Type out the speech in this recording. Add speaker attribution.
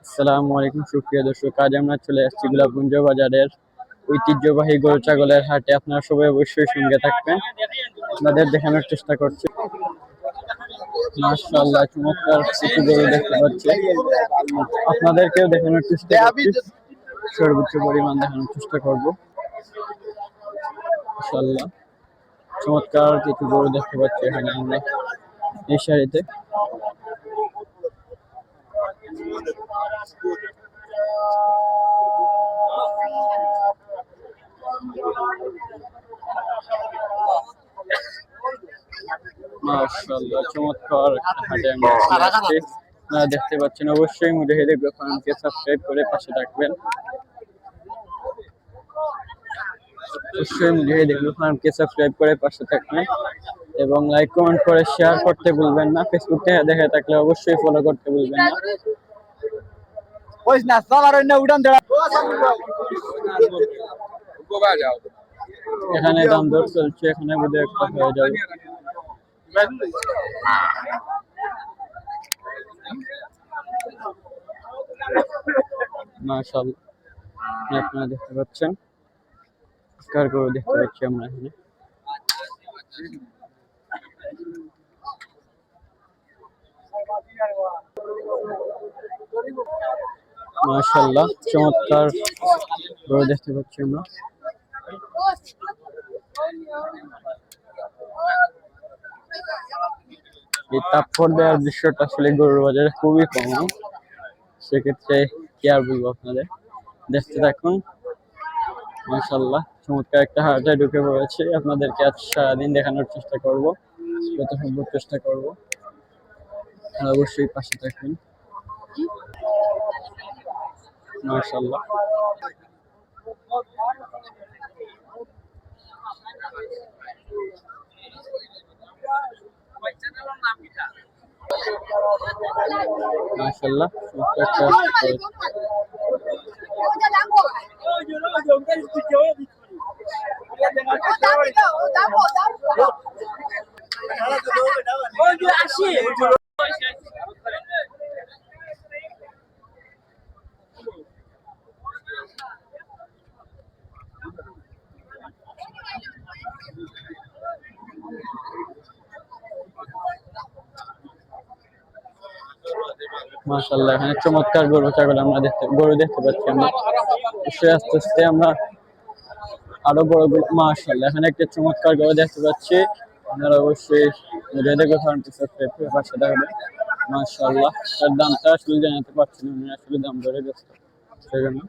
Speaker 1: আসসালামু আলাইকুম সুপ্রিয় দর্শক, আজ আমরা চলে আসছি গোলাপগঞ্জ বাজারের ঐতিহ্যবাহী গরু ছাগলের হাটে। আপনারা সবাই অবশ্যই সঙ্গে থাকবেন, আপনাদের দেখানোর চেষ্টা করছি। মাশাআল্লাহ, চমৎকার কিছু গরু দেখতে পাচ্ছি, আপনাদেরকেও দেখানোর চেষ্টা করছি, সর্বোচ্চ পরিমাণ দেখানোর চেষ্টা করব। মাশাআল্লাহ, চমৎকার কিছু গরু দেখতে পাচ্ছি এখানে আমরা এই সারিতে। মাশাআল্লাহ, চমৎকার একটা হাটে আমরা চলে আসছি। আপনারা দেখতে পাচ্ছেন, অবশ্যই মুজাহিদ এগ্রো ফার্মকে সাবস্ক্রাইব করে পাশে থাকবেন। অবশ্যই মুজাহিদ এগ্রো ফার্মকে সাবস্ক্রাইব করে পাশে থাকবেন এবং লাইক কমেন্ট করে শেয়ার করতে ভুলবেন না। ফেসবুক থেকে দেখে থাকলে অবশ্যই ফলো করতে ভুলবেন না। এখানে দাম দর চলছে, এখানে বোধহয় একটা হয়ে যাবে। মাশাআল্লাহ, আপনারা দেখতে পাচ্ছেন কার গরু দেখতে পাচ্ছি আমরা এখানে। মাশাআল্লাহ, চমৎকার গরু দেখতে পাচ্ছি আমরা। এই তাৎপর দেওয়ার দৃশ্যটা আসলে গরুর বাজারে খুবই কম, সেক্ষেত্রে কি আর বলবো আপনাদের, দেখতে থাকুন। মাশাআল্লাহ, চমৎকার একটা হাটে ঢুকে পড়েছে, আপনাদেরকে আজ সারাদিন দেখানোর চেষ্টা করব, যত সম্ভব চেষ্টা করব। অবশ্যই পাশে থাকবেন। মাশাআল্লাহ, মাশাআল্লাহ, মাশাআল্লাহ, এখানে চমৎকার গরু ছাগল আমরা গরু দেখতে পাচ্ছি আমরা। অবশ্যই আস্তে আস্তে আমরা আরো বড় গরু, মাশাআল্লাহ, এখানে একটা চমৎকার গরু দেখতে পাচ্ছি। আপনারা অবশ্যই মুজাহিদ এগ্রো ফার্মকে সাবস্ক্রাইব করে পাশে থাকবেন। মাশাআল্লাহ, তার দামটা আসলে জানাতে পারছি না, আমি আসলে দাম ধরে ব্যস্ত সেজন্য।